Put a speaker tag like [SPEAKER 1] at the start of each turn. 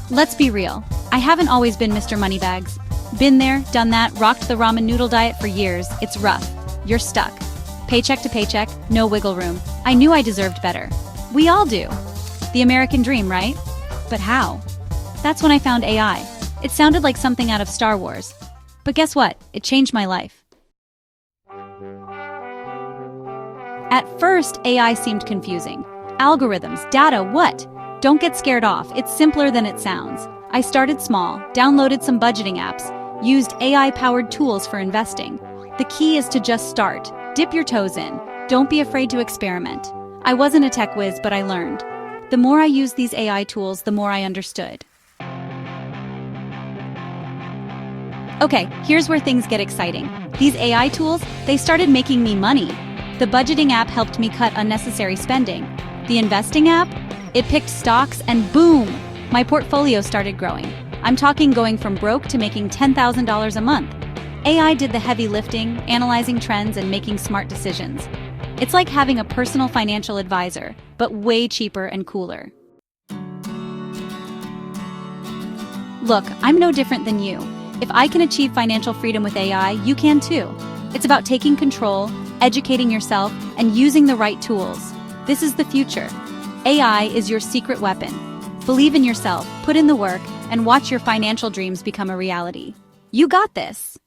[SPEAKER 1] Let's be real. I haven't always been Mr. Moneybags. Been there, done that, rocked the ramen noodle diet for years. It's rough. You're stuck. Paycheck to paycheck, no wiggle room. I knew I deserved better. We all do. The American dream, right? But how? That's when I found AI. It sounded like something out of Star Wars. But guess what? It changed my life. At first, AI seemed confusing. Algorithms, data, what? Don't get scared off. It's simpler than it sounds. I started small, downloaded some budgeting apps, used AI-powered tools for investing. The key is to just start. Dip your toes in. Don't be afraid to experiment. I wasn't a tech whiz, but I learned. The more I used these AI tools, the more I understood. Okay, here's where things get exciting. These AI tools, they started making me money. The budgeting app helped me cut unnecessary spending. The investing app, it picked stocks and boom, my portfolio started growing. I'm talking going from broke to making $10,000 a month. AI did the heavy lifting, analyzing trends and making smart decisions. It's like having a personal financial advisor, but way cheaper and cooler. Look, I'm no different than you. If I can achieve financial freedom with AI, you can too. It's about taking control, educating yourself, and using the right tools. This is the future. AI is your secret weapon. Believe in yourself, put in the work, and watch your financial dreams become a reality. You got this!